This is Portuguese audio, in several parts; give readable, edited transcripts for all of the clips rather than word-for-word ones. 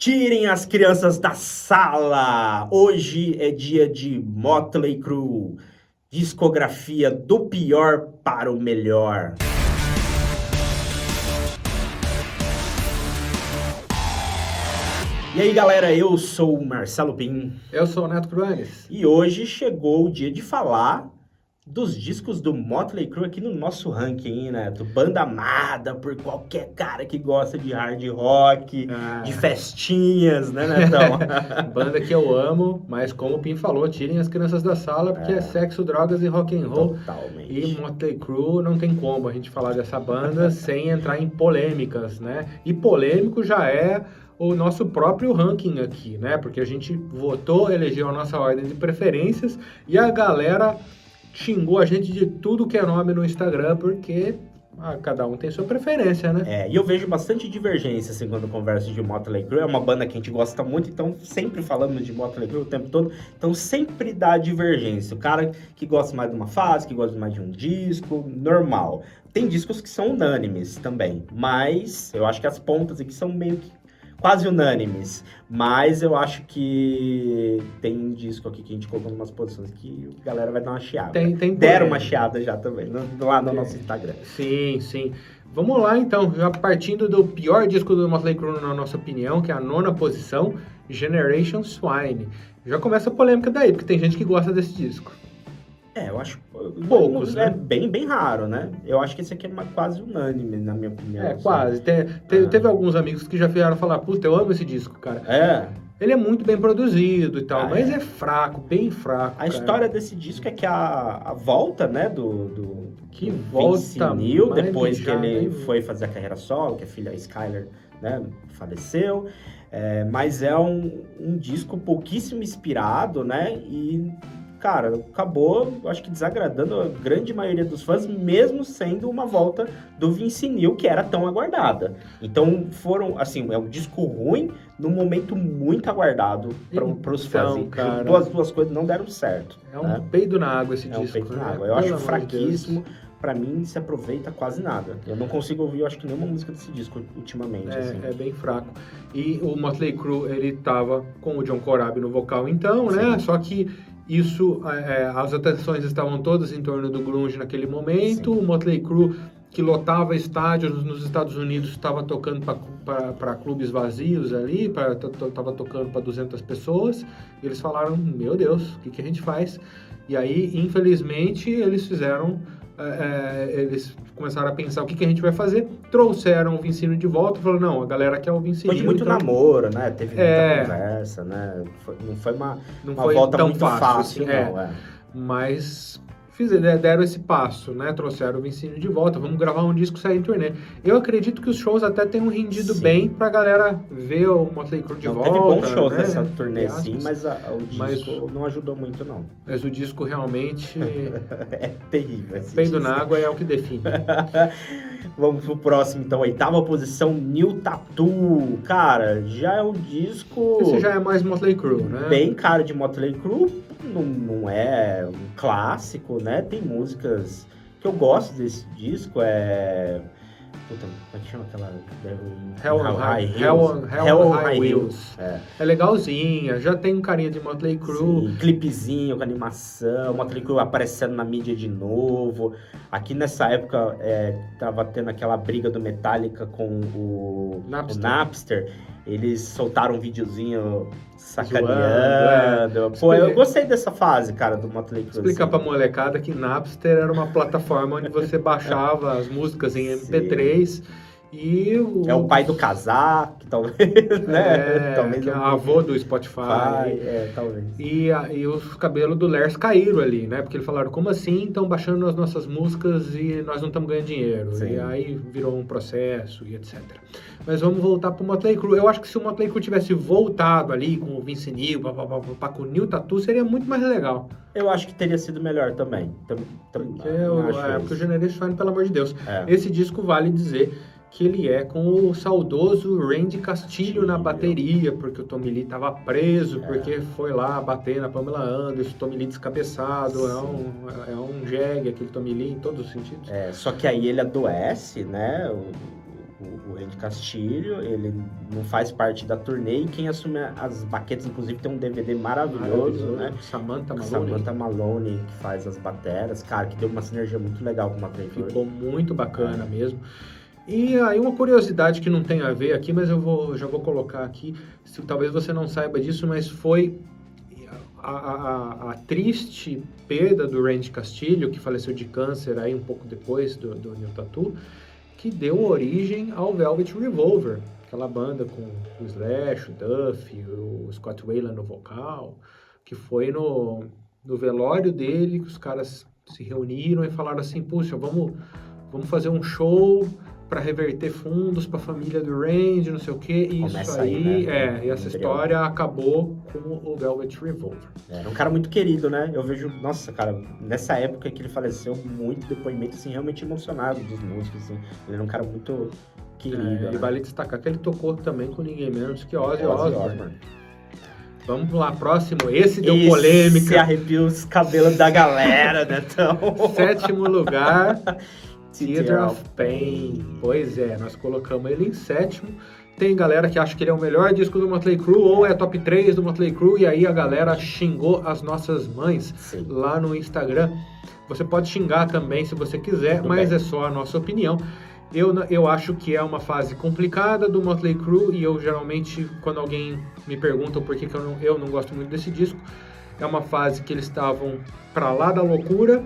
Tirem as crianças da sala! Hoje é dia de Motley Crue, discografia do pior para o melhor. E aí, galera, eu sou o Marcelo Pim. Eu sou o Neto Cruanes. E hoje chegou o dia de falar dos discos do Motley Crue aqui no nosso ranking, né? Banda amada por qualquer cara que gosta de hard rock, de festinhas, né, Netão? Banda que eu amo, mas como o Pim falou, tirem as crianças da sala, porque é sexo, drogas e rock and roll. Totalmente. E Motley Crue não tem como a gente falar dessa banda sem entrar em polêmicas, né? E polêmico já é o nosso próprio ranking aqui, né? Porque a gente votou, elegeu a nossa ordem de preferências e a galera xingou a gente de tudo que é nome no Instagram, porque cada um tem sua preferência, né? E eu vejo bastante divergência, assim, quando eu converso de Motley Crue. É uma banda que a gente gosta muito, então sempre falamos de Motley Crue o tempo todo. Então sempre dá divergência. O cara que gosta mais de uma fase, que gosta mais de um disco, normal. Tem discos que são unânimes também, mas eu acho que as pontas aqui são meio que quase unânimes, mas eu acho que tem um disco aqui que a gente colocou em umas posições que a galera vai dar uma chiada. Deram uma chiada já também, lá no nosso Instagram. Sim, sim. Vamos lá então, já partindo do pior disco do Motley Crue na nossa opinião, que é a 9ª posição, Generation Swine. Já começa a polêmica daí, porque tem gente que gosta desse disco. Eu acho poucos, né? É bem raro, né? Eu acho que esse aqui é quase unânime, na minha opinião. Assim. Quase. Teve alguns amigos que já vieram falar, puta, eu amo esse disco, cara. Ele é muito bem produzido e tal, mas é fraco, bem fraco. A história desse disco é que a volta, né, que volta Neil, depois que ele foi fazer a carreira solo, que a filha Skyler, né, faleceu. Mas é um disco pouquíssimo inspirado, né? E cara, acabou, acho que desagradando a grande maioria dos fãs, mesmo sendo uma volta do Vince Neil, que era tão aguardada. Então, é um disco ruim, num momento muito aguardado para os fãs. Cara, duas coisas não deram certo. É um peido na água esse disco. É um peido na água. Eu acho fraquíssimo. Pra mim, se aproveita quase nada. Eu não consigo ouvir, eu acho que nenhuma música desse disco ultimamente. É bem fraco. E o Motley Crue, ele tava com o John Corabi no vocal então, né? Sim. Só que as atenções estavam todas em torno do grunge naquele momento. Sim. O Motley Crue, que lotava estádios nos Estados Unidos, estava tocando para clubes vazios ali, estava tocando para 200 pessoas. E eles falaram, meu Deus, o que a gente faz? E aí, infelizmente, eles fizeram... eles começaram a pensar o que a gente vai fazer, trouxeram o Vince Neil de volta, falaram, não, a galera quer o Vince Neil. Foi de muito namoro, né? Teve muita conversa, né? Não foi uma volta tão muito fácil, não. Mas deram esse passo, né? Trouxeram o Vince Neil de volta, vamos gravar um disco e sair em turnê. Eu acredito que os shows até tenham rendido bem pra galera ver o Motley Crue de volta. Teve bons shows nessa turnê, sim, mas o disco não ajudou muito, não. Mas o disco realmente... é terrível. Peido na água é o que define. Vamos pro próximo, então. 8ª posição, New Tattoo. Cara, já é um disco... Esse já é mais Motley Crue, né? Bem caro de Motley Crue. Não é um clássico, né? Tem músicas que eu gosto desse disco, Puta, como é que chama aquela... Hell on High Wheels. É legalzinha, já tem um carinha de Motley Crue. Sim, clipezinho com animação, Motley Crue aparecendo na mídia de novo. Aqui nessa época tava tendo aquela briga do Metallica com o Napster. Eles soltaram um videozinho sacaneando. Pô, eu gostei dessa fase, cara, do Motley Crue. Explicar pra molecada que Napster era uma plataforma onde você baixava as músicas em MP3 e é o pai do Kazaa, que talvez, né? Talvez que é avô do Spotify. Talvez. E os cabelos do Lars caíram ali, né? Porque eles falaram, como assim estão baixando as nossas músicas e nós não estamos ganhando dinheiro? Sim. E aí virou um processo e etc. Mas vamos voltar pro Motley Crue. Eu acho que se o Motley Crue tivesse voltado ali com o Vince Neil, com o New Tattoo, seria muito mais legal. Eu acho que teria sido melhor também. Porque o Generation Swine, pelo amor de Deus. Esse disco vale dizer que ele é com o saudoso Randy Castilho na bateria, porque o Tommy Lee estava preso, porque foi lá bater na Pamela Anderson, Tommy Lee descabeçado, é um jegue aquele Tommy Lee em todos os sentidos. Só que aí ele adoece, né? o Randy Castilho, ele não faz parte da turnê, e quem assume as baquetas, inclusive tem um DVD maravilhoso, né? Samantha Maloney. Samantha Maloney, que faz as bateras, cara, que deu uma sinergia muito legal com o Motley Crue. Ficou muito bacana mesmo. E aí uma curiosidade que não tem a ver aqui, mas já vou colocar aqui, talvez você não saiba disso, mas foi a triste perda do Randy Castilho, que faleceu de câncer aí um pouco depois do New Tattoo, que deu origem ao Velvet Revolver, aquela banda com o Slash, o Duff, o Scott Weiland no vocal, que foi no velório dele que os caras se reuniram e falaram assim, puxa, vamos fazer um show para reverter fundos para a família do Randy, não sei o que, e isso aí, né? E essa história acabou com o Velvet Revolver. Era um cara muito querido, né? Eu vejo, nossa, cara, nessa época que ele faleceu, muito depoimento, assim, realmente emocionado dos músicos, assim. Ele era um cara muito querido. Né? E vale destacar que ele tocou também com ninguém menos que Ozzy Osbourne. Vamos lá, próximo. Esse deu polêmica. Esse arrepia os cabelos da galera, né? Então... 7º lugar... Theater of Pain. Pois é, nós colocamos ele em 7º. Tem galera que acha que ele é o melhor disco do Motley Crue ou é top 3 do Motley Crue, e aí a galera xingou as nossas mães lá no Instagram. Você pode xingar também se você quiser, mas é só a nossa opinião. Eu acho que é uma fase complicada do Motley Crue, e eu geralmente, quando alguém me pergunta por que eu não gosto muito desse disco, é uma fase que eles estavam para lá da loucura,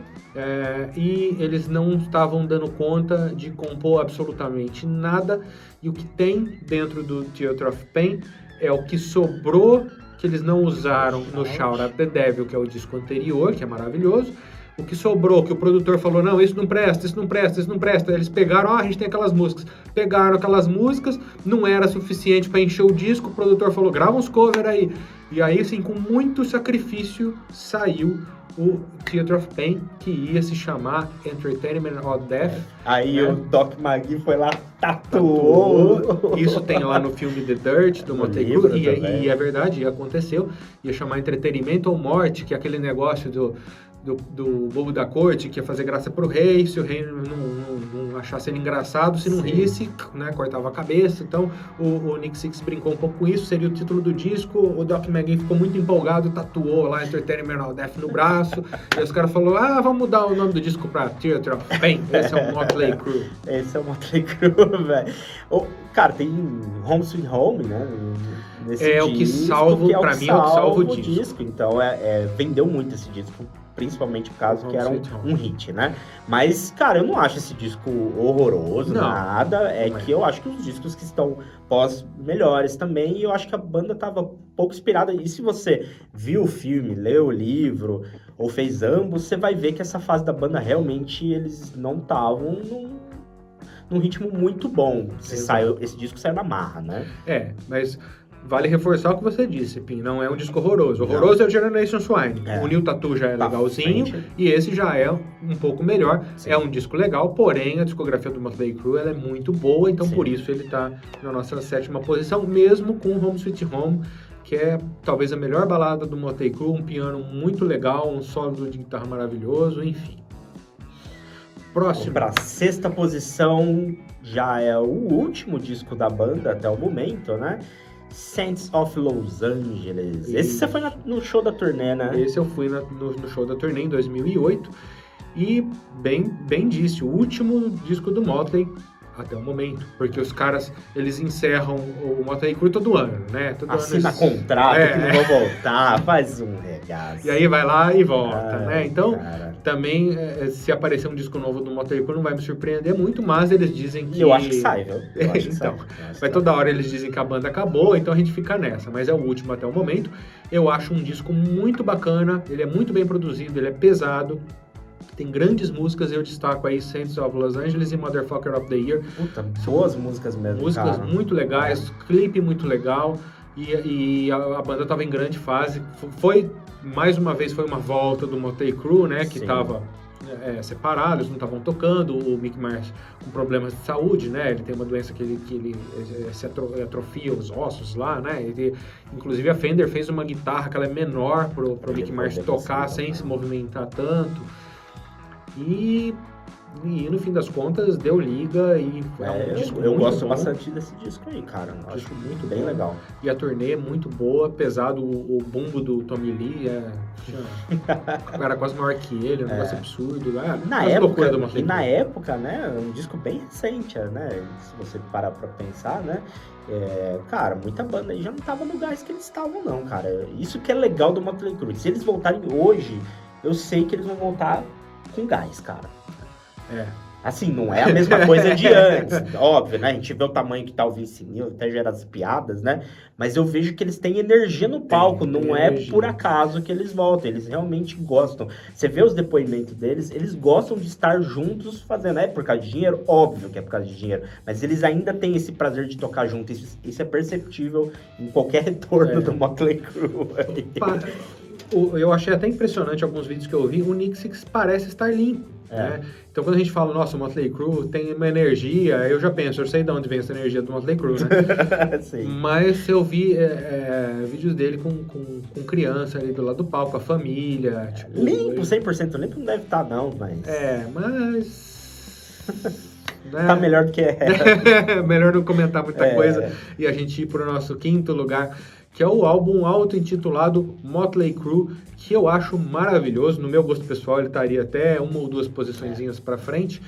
e eles não estavam dando conta de compor absolutamente nada, e o que tem dentro do Theater of Pain é o que sobrou, que eles não usaram no Shout at the Devil, que é o disco anterior, que é maravilhoso. O que sobrou, que o produtor falou, não, isso não presta, isso não presta, isso não presta. Eles pegaram, a gente tem aquelas músicas. Pegaram aquelas músicas, não era suficiente para encher o disco, o produtor falou, grava uns covers aí. E aí, assim, com muito sacrifício, saiu o Theater of Pain, que ia se chamar Entertainment or Death. Aí o Doc McGhee foi lá, tatuou. Isso tem lá no filme The Dirt, do Motley Crue, e é verdade, aconteceu. Ia chamar Entretenimento ou Morte, que é aquele negócio do bobo da corte, que ia fazer graça pro rei, se o rei não achasse ele engraçado, se não risse, né, cortava a cabeça. Então o Nick Six brincou um pouco com isso, seria o título do disco. O Doc McGhee ficou muito empolgado, tatuou lá Entertainment or Death no braço, e os caras falaram, vamos mudar o nome do disco pra Theater of Pain. Esse é o Motley Crue. Esse é o Motley Crue, velho. Cara, tem Home Sweet Home, né? Nesse disco, o que salva, pra mim, é o que salva o disco. Então, vendeu muito esse disco, principalmente por causa que era um hit, né? Mas, cara, eu não acho esse disco horroroso, nada. Que eu acho que os discos que estão melhores também, e eu acho que a banda tava pouco inspirada. E se você viu o filme, leu o livro, ou fez ambos, você vai ver que essa fase da banda, realmente, eles não estavam num ritmo muito bom. Esse disco saiu na marra, né? Mas... Vale reforçar o que você disse, Pim, não é um disco horroroso. Horroroso é o Generation Swine. O New Tattoo já é legalzinho, e esse já é um pouco melhor. Sim. É um disco legal, porém a discografia do Motley Crue ela é muito boa, então por isso ele tá na nossa 7ª posição, mesmo com Home Sweet Home, que é talvez a melhor balada do Motley Crue, um piano muito legal, um solo de guitarra maravilhoso, enfim. Próximo. Para a 6ª posição, já é o último disco da banda até o momento, né? Saints of Los Angeles. Esse você foi no show da turnê, né? Esse eu fui no show da turnê em 2008. E bem disse, o último disco do Motley até o momento. Porque os caras, eles encerram o Motley Crue todo ano, né? Assina contrato que não vão voltar, faz um regaço. E aí vai lá e volta, né? Então, também, se aparecer um disco novo do Motley Crue, não vai me surpreender muito, mas eles dizem que... Eu acho que sai, viu? Mas toda hora eles dizem que a banda acabou, então a gente fica nessa. Mas é o último até o momento. Eu acho um disco muito bacana, ele é muito bem produzido, ele é pesado. Tem grandes músicas, eu destaco aí Saints of Los Angeles e Motherfucker of the Year. Puta, boas músicas mesmo, músicas muito legais, clipe muito legal, e a banda estava em grande fase. Mais uma vez, foi uma volta do Motley Crue, né, que estava separado, eles não estavam tocando, o Mick Mars com problemas de saúde, né, ele tem uma doença que ele se atrofia os ossos lá, né, inclusive a Fender fez uma guitarra que ela é menor pro Mick Mars tocar sem se movimentar tanto. E E no fim das contas, deu liga e é um disco eu muito gosto bom. bastante desse disco aí, cara. Eu acho muito bem legal. E a turnê é muito boa, apesar do o bumbo do Tommy Lee era quase maior que ele, um negócio absurdo. Na época, né, um disco bem recente, né, se você parar pra pensar, né, cara, muita banda aí já não tava no gás que eles estavam não, cara. Isso que é legal do Motley Crue. Se eles voltarem hoje, eu sei que eles vão voltar com gás, cara. Assim, não é a mesma coisa de antes, óbvio, né? A gente vê o tamanho que tá o Vince Neil, até gera as piadas, né? Mas eu vejo que eles têm energia no palco, não é por acaso que eles voltam, eles realmente gostam. Você vê os depoimentos deles, eles gostam de estar juntos fazendo, é por causa de dinheiro? Óbvio que é por causa de dinheiro, mas eles ainda têm esse prazer de tocar junto, isso é perceptível em qualquer retorno do Motley Crue. Eu achei até impressionante alguns vídeos que eu vi, o Nick Six parece estar limpo. Né? Então quando a gente fala, nossa, o Motley Crue tem uma energia, eu já penso, eu sei de onde vem essa energia do Motley Crue, né? Sim. Mas eu vi vídeos dele com criança ali do lado do palco, com a família. Tipo, limpo, 100% limpo não deve estar não, mas... mas... né? Tá melhor do que é. Melhor não comentar muita coisa e a gente ir pro nosso quinto lugar, que é o álbum auto-intitulado Motley Crue, que eu acho maravilhoso. No meu gosto pessoal, ele estaria até uma ou duas posiçõezinhas para frente,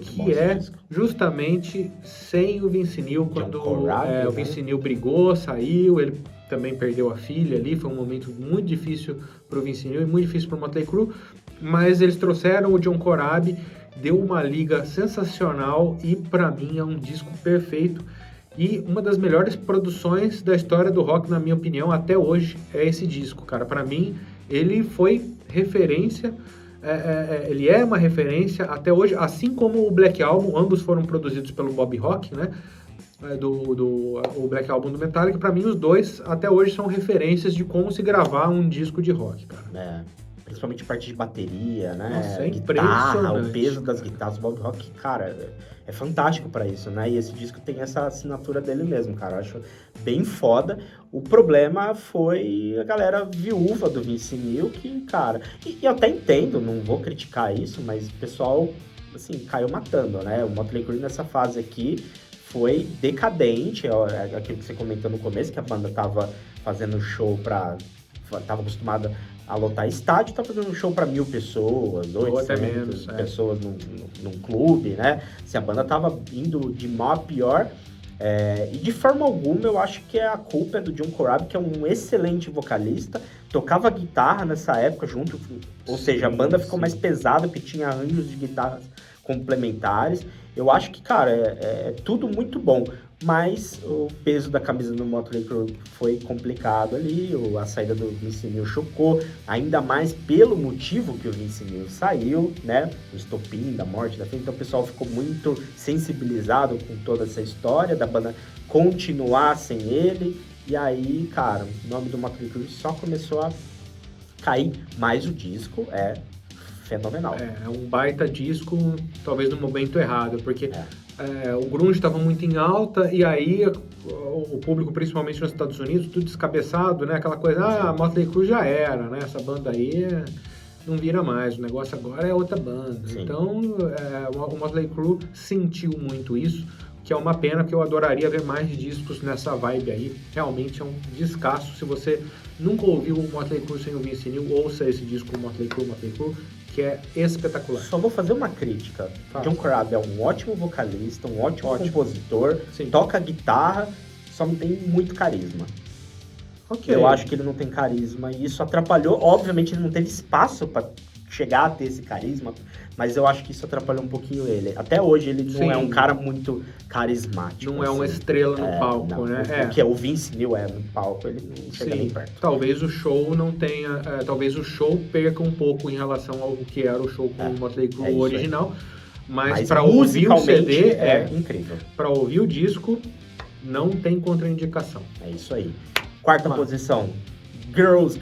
que é justamente sem o Vince Neil, quando o Vince Neil brigou, saiu, ele também perdeu a filha ali, foi um momento muito difícil para o Vince Neil e muito difícil para o Motley Crue, mas eles trouxeram o John Corabi, deu uma liga sensacional e para mim é um disco perfeito. E uma das melhores produções da história do rock, na minha opinião, até hoje, é esse disco, cara. Para mim, ele foi referência, ele é uma referência até hoje, assim como o Black Album, ambos foram produzidos pelo Bob Rock, né? O Black Album do Metallica. Para mim, os dois, até hoje, são referências de como se gravar um disco de rock, cara. Principalmente parte de bateria, né? Nossa, guitarra, o peso das guitarras. O Bob Rock, cara, é fantástico pra isso, né? E esse disco tem essa assinatura dele mesmo, cara. Eu acho bem foda. O problema foi a galera viúva do Vince Neil, que, cara... E eu até entendo, não vou criticar isso, mas o pessoal, assim, caiu matando, né? O Motley Crue nessa fase aqui foi decadente. Aquilo que você comentou no começo, que a banda tava fazendo show tava acostumada a lotar estádio, tá fazendo um show para 1.000 pessoas, 800 pessoas num clube, né? Se a banda tava indo de mal a pior, e de forma alguma eu acho que a culpa é do John Corabi, que é um excelente vocalista, tocava guitarra nessa época junto, ou seja, a banda ficou mais pesada porque tinha arranjos de guitarras complementares. Eu acho que, cara, é tudo muito bom, mas o peso da camisa do Motley Crue foi complicado ali, a saída do Vince Neil chocou, ainda mais pelo motivo que o Vince Neil saiu, né, o estopim da morte da filha, então o pessoal ficou muito sensibilizado com toda essa história da banda continuar sem ele, e aí, cara, o nome do Motley Crue só começou a cair, mas o disco é fenomenal. É um baita disco, talvez no momento errado, porque o grunge estava muito em alta e aí o público, principalmente nos Estados Unidos, tudo descabeçado, né? Aquela coisa, Motley Crue já era, né? Essa banda aí não vira mais, o negócio agora é outra banda. Sim. Então, o Motley Crue sentiu muito isso, que é uma pena, porque eu adoraria ver mais discos nessa vibe aí. Realmente é um descasso. Se você nunca ouviu o Motley Crue sem o Vince Neil, ouça esse disco Motley Crue, que é espetacular. Só vou fazer uma crítica. John Corabi é um ótimo vocalista, um ótimo compositor, toca guitarra, só não tem muito carisma. Eu acho que ele não tem carisma e isso atrapalhou. Obviamente ele não teve espaço para chegar a ter esse carisma, mas eu acho que isso atrapalhou um pouquinho ele. Até hoje ele não é um cara muito carismático. Não é uma estrela no palco, não, né? Porque o Vince Neil no palco, ele não chega nem perto. Talvez o show não tenha... talvez o show perca um pouco em relação ao que era o show com o Motley Crue original, mas para ouvir o CD é incrível. Para ouvir o disco, não tem contraindicação. É isso aí. Quarta posição. Girls.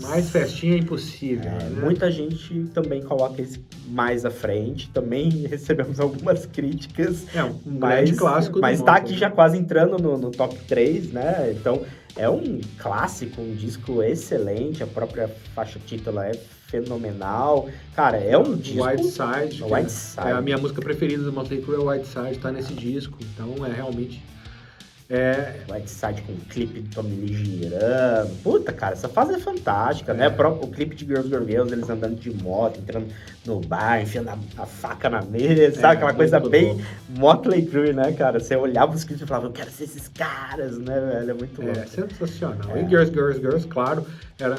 Mais festinha é impossível, né? Muita gente também coloca esse mais à frente. Também recebemos algumas críticas. Um grande clássico. Mas tá aqui já quase entrando no top 3, né? Então, é um clássico, um disco excelente. A própria faixa título é fenomenal. Cara, é um disco... White Side. White Side. A minha música preferida do Motley Crue é White Side, tá nesse disco. Então, é realmente... White Side com o clipe do Tommy Lee girando. Puta, cara, essa fase é fantástica, né? O clipe de Girls, Girls, Girls, eles andando de moto, entrando no bar, enfiando a faca na mesa, sabe? Aquela coisa bem Motley Crue, né, cara? Você olhava os clipes e falava, eu quero ser esses caras, né, velho? É muito louco. É sensacional. E Girls, Girls, Girls, claro, eram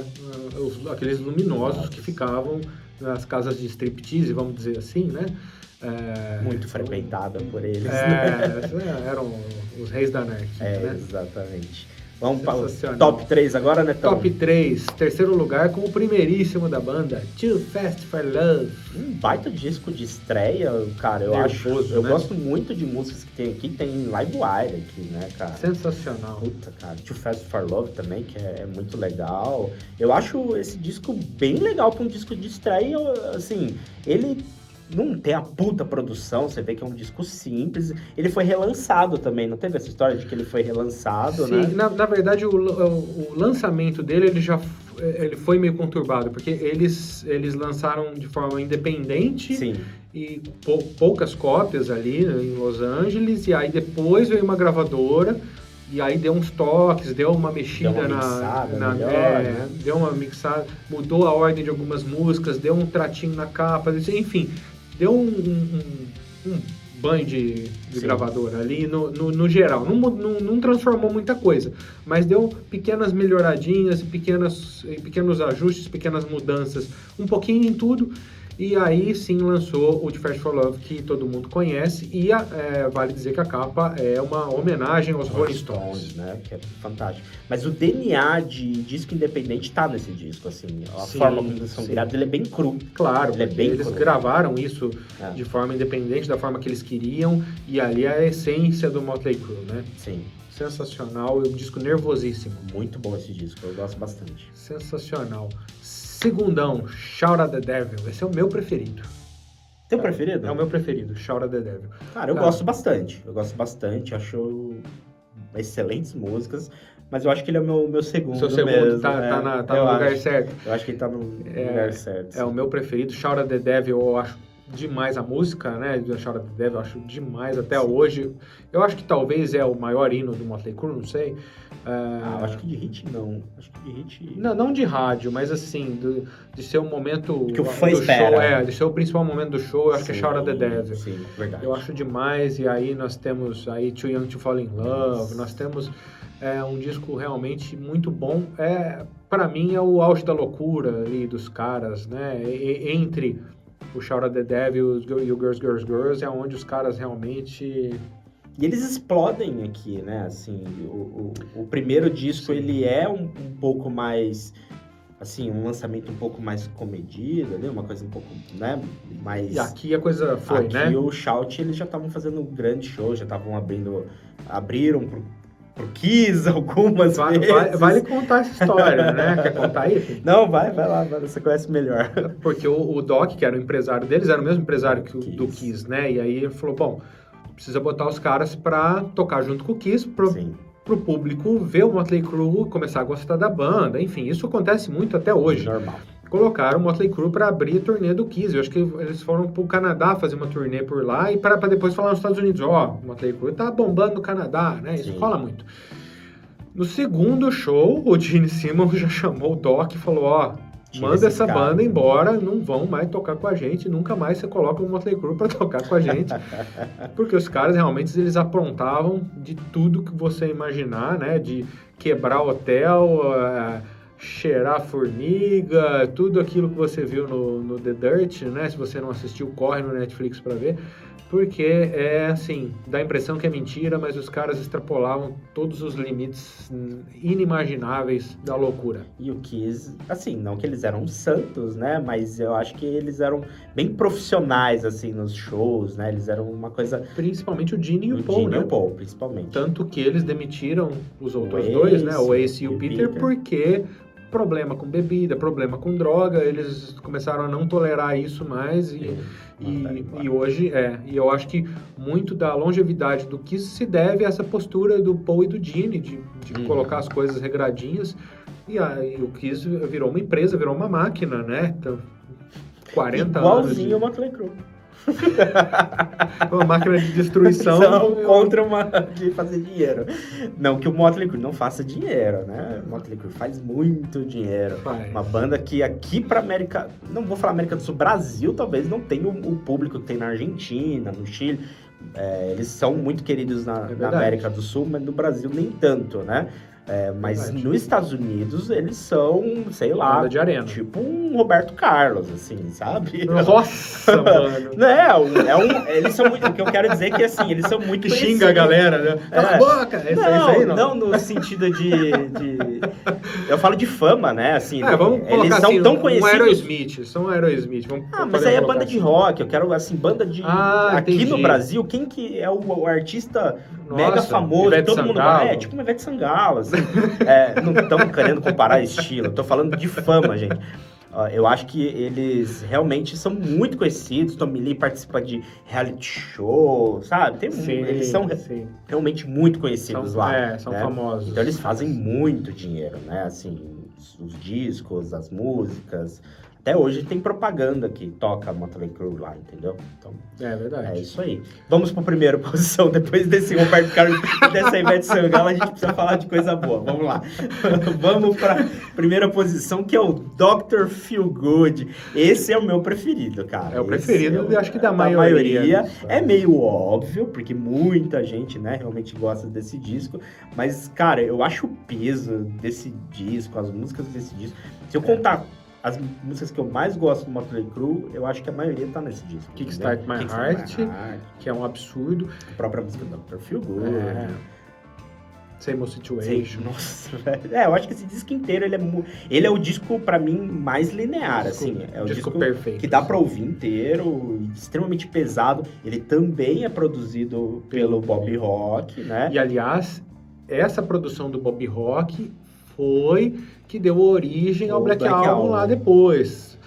aqueles luminosos que ficavam nas casas de striptease, vamos dizer assim, né? Muito frequentada por eles, né? Eram os reis da anarquia, né? Exatamente. Vamos para o top 3 agora, né, Tom? Top 3, terceiro lugar com o primeiríssimo da banda, Too Fast for Love. Um baita disco de estreia, cara, eu gosto muito de músicas que tem aqui, tem Livewire aqui, né, cara? Sensacional. Puta, cara, Too Fast for Love também, que é muito legal. Eu acho esse disco bem legal para um disco de estreia, assim, ele... não tem a puta produção, você vê que é um disco simples. Ele foi relançado também, não teve essa história de que ele foi relançado, né? Sim, na verdade o lançamento dele, ele foi meio conturbado, porque eles lançaram de forma independente. Sim. E poucas cópias ali em Los Angeles, e aí depois veio uma gravadora, e aí deu uns toques, deu uma mexida, deu uma mixada, mudou a ordem de algumas músicas, deu um tratinho na capa, enfim, deu um banho de gravadora ali no geral. Não transformou muita coisa, mas deu pequenas melhoradinhas, pequenos ajustes, pequenas mudanças, um pouquinho em tudo. E aí sim lançou o The Fast for Love, que todo mundo conhece, e vale dizer que a capa é uma homenagem aos Rolling Stones, né? Que é fantástico. Mas o DNA de disco independente tá nesse disco, assim, a forma como eles são criados, ele é bem cru. Claro, eles gravaram isso de forma independente, da forma que eles queriam, e ali é a essência do Motley Crue, né? Sim. Sensacional, um disco nervosíssimo. Muito bom esse disco, eu gosto bastante. Sensacional. Segundão, Shout at the Devil. Esse é o meu preferido. Teu preferido? É o meu preferido, Shout at the Devil. Cara, eu gosto bastante. Acho excelentes músicas, mas eu acho que ele é o meu segundo. Seu segundo mesmo, tá no lugar certo. Eu acho que ele tá no lugar certo. É o meu preferido, Shout at the Devil, eu acho demais a música, né, do Shout at the Devil, eu acho demais até hoje. Eu acho que talvez é o maior hino do Motley Crue, não sei. Eu acho que de hit não. Acho que de hit... Não de rádio, mas assim, de ser o momento que o fã espera. Show, de ser o principal momento do show, eu acho que é Shout at the Devil. Sim, verdade. Eu acho demais, e aí nós temos aí Too Young to Fall in Love, nós temos um disco realmente muito bom. Pra mim é o auge da loucura ali dos caras, né, entre o Shout at the Devil e o Girls, Girls, Girls, é onde os caras realmente... E eles explodem aqui, né? Assim, o primeiro disco, ele é um pouco mais... Assim, um lançamento um pouco mais comedido, ali, uma coisa um pouco, né? Mais... E aqui a coisa foi, aqui, né? Aqui o Shout, eles já estavam fazendo um grande show, já estavam abriram pro Kiss algumas vezes. Vale contar essa história, né? Quer contar aí? Não, vai lá, você conhece melhor. Porque o Doc, que era o empresário deles, era o mesmo empresário do Kiss, né? E aí ele falou, bom, precisa botar os caras pra tocar junto com o Kiss, pro público ver o Motley Crue, começar a gostar da banda, enfim, isso acontece muito até hoje. Normal. Colocaram o Motley Crue para abrir a turnê do Kiss. Eu acho que eles foram pro Canadá fazer uma turnê por lá e para depois falar nos Estados Unidos, o Motley Crue tá bombando no Canadá, né? Isso rola muito. No segundo show, o Gene Simmons já chamou o Doc e falou, manda essa banda embora, não vão mais tocar com a gente, nunca mais você coloca o Motley Crue para tocar com a gente. Porque os caras realmente eles aprontavam de tudo que você imaginar, né? De quebrar hotel, cheirar formiga, tudo aquilo que você viu no The Dirt, né? Se você não assistiu, corre no Netflix para ver. Porque assim, dá a impressão que é mentira, mas os caras extrapolavam todos os limites inimagináveis da loucura. E o Kiss, assim, não que eles eram santos, né? Mas eu acho que eles eram bem profissionais, assim, nos shows, né? Eles eram uma coisa... Principalmente o Gene e o Paul, Gene né? e o Paul, principalmente. Tanto que eles demitiram os outros dois, né? O Ace e o Peter, porque... problema com bebida, problema com droga, eles começaram a não tolerar isso mais e hoje e eu acho que muito da longevidade do Kiss se deve a essa postura do Paul e do Gene de colocar as coisas regradinhas E aí o Kiss virou uma empresa, virou uma máquina, né? Então, 40 Igualzinho o anos Motley Crue. uma máquina de destruição. Contra uma de fazer dinheiro. Não que o Motley Crue não faça dinheiro, né? O Motley Crue faz muito dinheiro. Faz. Uma banda que aqui pra América... Não vou falar América do Sul, Brasil talvez não tenha o público que tem na Argentina, no Chile. Eles são muito queridos na América do Sul, mas no Brasil nem tanto, né? Mas nos Estados Unidos eles são, sei lá, banda de arena. Tipo um Roberto Carlos, assim, sabe? Nossa, mano. Não, eles são muito. O que eu quero dizer é que assim, eles são muito que xinga a galera, né? Cala a boca! Esse aí, não no sentido de. Eu falo de fama, né? Assim, vamos eles são assim, tão conhecidos. São Aerosmith. Mas aí é banda de rock. Eu quero, assim, banda de. Aqui entendi. no Brasil, quem que é o artista Nossa, mega famoso? Ivete Todo mundo Sangalo. tipo uma Ivete Sangalo, assim. Não estamos querendo comparar estilo, tô falando de fama, gente. Eu acho que eles realmente são muito conhecidos. Tommy Lee participa de reality show, sabe? Eles são realmente muito conhecidos lá. São né? famosos. Então eles fazem muito dinheiro, né? Assim, os discos, as músicas. Até hoje tem propaganda que toca Motley Crue lá, entendeu? Então, é verdade. É isso aí. Vamos para a primeira posição. Depois desse Roberto Carlos e dessa Ivete Sangalo, a gente precisa falar de coisa boa. Vamos lá. Vamos para a primeira posição, que é o Dr. Feelgood. Esse é o meu preferido, cara. É o preferido, acho que da maioria. É meio óbvio, porque muita gente, né, realmente gosta desse disco. Mas, cara, eu acho o peso desse disco, as músicas desse disco. Se eu contar as músicas que eu mais gosto do Motley Crue, eu acho que a maioria tá nesse disco. Kickstart My Heart, que é um absurdo. A própria música do Dr. Feelgood. Same Old Situation. Nossa, velho. Eu acho que esse disco inteiro, ele é o disco, pra mim, mais linear, assim. É o disco perfeito. Que dá pra ouvir inteiro, extremamente pesado. Ele também é produzido pelo Bob Rock, né? E, aliás, essa produção do Bob Rock foi que deu origem ao Black Album lá depois.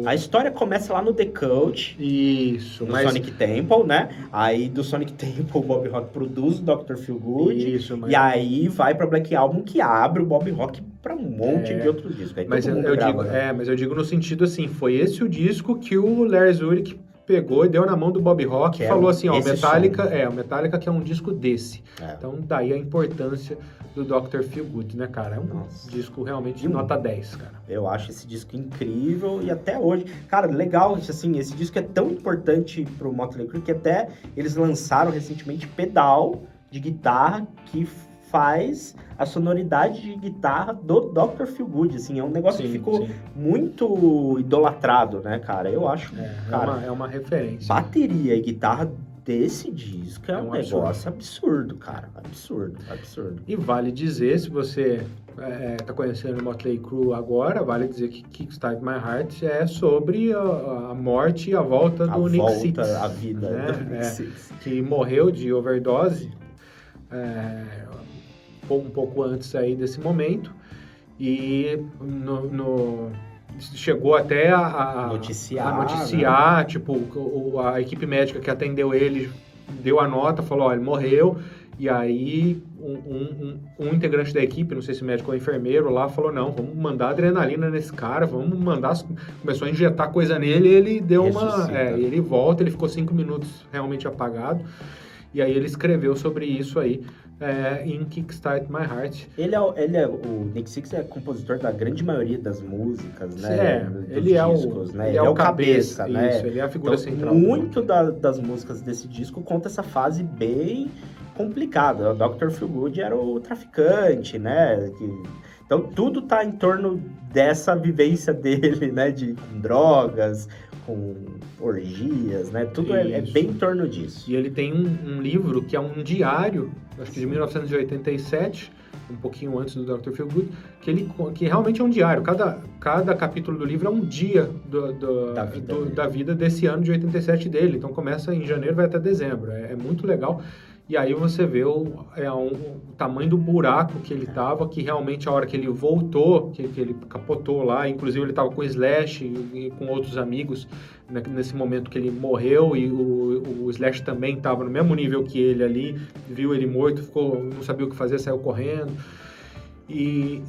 A história começa lá no The Cult. Isso. No Sonic Temple, né? Aí do Sonic Temple o Bob Rock produz o Dr. Feelgood. Isso, e aí vai pra Black Album, que abre o Bob Rock pra um monte de outros discos. Aí mas eu digo no sentido assim, foi esse o disco que o Lars Ulrich pegou e deu na mão do Bob Rock e falou assim, ó, o Metallica que é um disco desse. Então daí a importância do Dr. Feelgood, né, cara? É um disco realmente de nota 10, cara. Eu acho esse disco incrível e até hoje, cara, legal, assim, esse disco é tão importante pro Motley Crue que até eles lançaram recentemente pedal de guitarra que faz a sonoridade de guitarra do Dr. Feelgood, assim, é um negócio que ficou muito idolatrado, né, cara? Eu acho, cara, é uma referência. Bateria e guitarra desse disco é um negócio absurdo, cara, absurdo. E vale dizer, se você tá conhecendo o Motley Crue agora, vale dizer que Kickstart My Heart é sobre a morte e a volta do Nick Six. A vida do Nick Six. Que morreu de overdose um pouco antes aí desse momento e chegou até a noticiar, né? Tipo, a equipe médica que atendeu ele deu a nota, falou, ele morreu, e aí um integrante da equipe, não sei se médico ou enfermeiro lá, falou, não, vamos mandar adrenalina nesse cara, começou a injetar coisa nele, ele deu ele volta, ele ficou 5 minutos realmente apagado, e aí ele escreveu sobre isso aí, em Kickstart My Heart. O Nick Six é compositor da grande maioria das músicas, né? Ele discos, né? Ele é o cabeça, né? Isso, ele é a figura central. Muito das músicas desse disco conta essa fase bem complicada. O Dr. Feelgood era o traficante, né? Então tudo tá em torno dessa vivência dele, né? Com drogas, com orgias, né? Tudo é bem em torno disso. E ele tem um livro que é um diário, acho que de 1987, um pouquinho antes do Dr. Feelgood, que realmente é um diário. Cada capítulo do livro é um dia da vida desse ano de 87 dele. Então começa em janeiro e vai até dezembro. É muito legal. E aí você vê o tamanho do buraco que ele tava, que realmente a hora que ele voltou, que ele capotou lá, inclusive ele tava com o Slash e com outros amigos, né, nesse momento que ele morreu, e o Slash também tava no mesmo nível que ele ali, viu ele morto, não sabia o que fazer, saiu correndo. E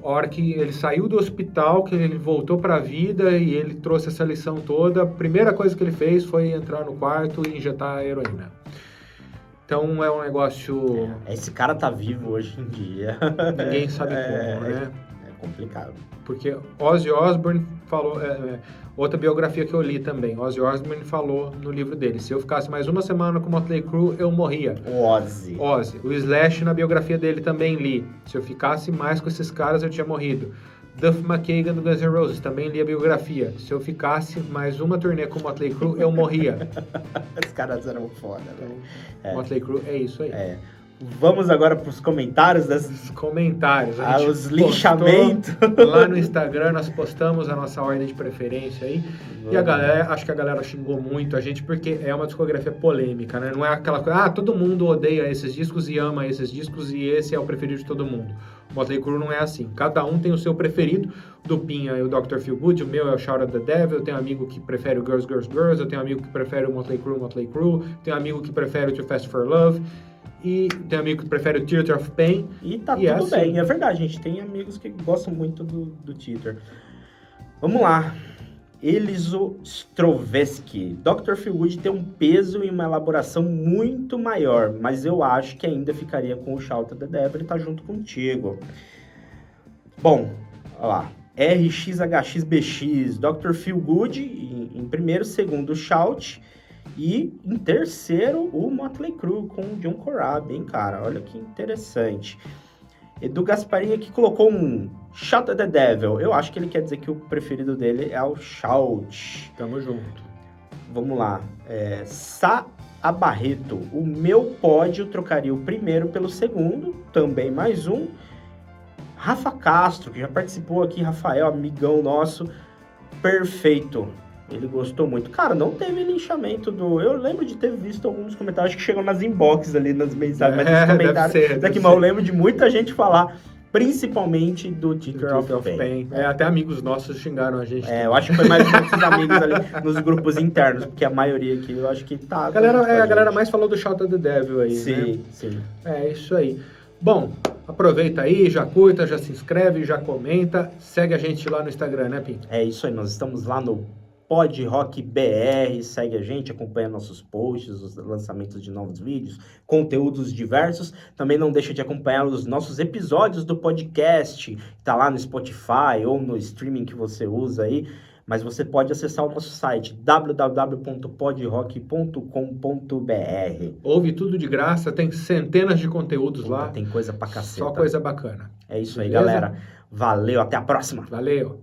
a hora que ele saiu do hospital, que ele voltou para a vida e ele trouxe essa lição toda, a primeira coisa que ele fez foi entrar no quarto e injetar a heroína. Então é um negócio... Esse cara tá vivo hoje em dia. Ninguém sabe como, né? É complicado. Porque Ozzy Osbourne falou... outra biografia que eu li também. Ozzy Osbourne falou no livro dele: se eu ficasse mais uma semana com o Motley Crue, eu morria. O Ozzy. O Slash, na biografia dele, também li: se eu ficasse mais com esses caras, eu tinha morrido. Duff McKagan, do Guns N' Roses, também li a biografia: se eu ficasse mais uma turnê com o Motley Crue, eu morria. Os caras eram foda, né? Motley Crue é isso aí. Vamos agora para os comentários desses... Comentários. Os linchamentos. Lá no Instagram nós postamos a nossa ordem de preferência aí. E a galera, acho que a galera xingou muito a gente porque é uma discografia polêmica, né? Não é aquela coisa, todo mundo odeia esses discos e ama esses discos e esse é o preferido de todo mundo. O Motley Crue não é assim. Cada um tem o seu preferido. Do Pinha é o Dr. Feelgood, o meu é o Shout at the Devil, eu tenho um amigo que prefere o Girls, Girls, Girls, eu tenho um amigo que prefere o Motley Crue, tenho um amigo que prefere o Too Fast for Love. E tem amigo que prefere o Theater of Pain. E tá tudo assim. bem, é verdade, a gente tem amigos que gostam muito do Theater. Vamos lá. Eliso Strovesky. Dr. Feelgood tem um peso e uma elaboração muito maior, mas eu acho que ainda ficaria com o Shout at the Devil e tá junto contigo. Bom, olha lá. RXHXBX, Dr. Feelgood em primeiro, segundo Shout. E em terceiro, o Motley Crue com o John Corabi, hein, cara? Olha que interessante. Edu Gasparini aqui colocou um Shout at the Devil. Eu acho que ele quer dizer que o preferido dele é o Shout. Tamo junto. Vamos lá. Sá Barreto. O meu pódio trocaria o primeiro pelo segundo. Também mais um. Rafa Castro, que já participou aqui. Rafael, amigão nosso. Perfeito. Ele gostou muito. Cara, não teve linchamento do... Eu lembro de ter visto alguns comentários que chegam nas inboxes ali, nas mensagens, mas nos comentários daqui, mas eu lembro de muita gente falar, principalmente do Theater of Pain. Até amigos nossos xingaram a gente. Eu acho que foi mais muitos amigos ali nos grupos internos, porque a maioria aqui, eu acho que tá... A galera mais falou do Shout at the Devil aí, sim, né? Sim. É isso aí. Bom, aproveita aí, já curta, já se inscreve, já comenta, segue a gente lá no Instagram, né, Pim? É isso aí, nós estamos lá no Pod Rock BR, segue a gente, acompanha nossos posts, os lançamentos de novos vídeos, conteúdos diversos. Também não deixa de acompanhar os nossos episódios do podcast, tá lá no Spotify ou no streaming que você usa aí. Mas você pode acessar o nosso site, www.podrock.com.br. Ouve tudo de graça, tem centenas de conteúdos lá. Tem coisa pra caceta. Só coisa bacana. É isso aí, beleza? Galera. Valeu, até a próxima. Valeu.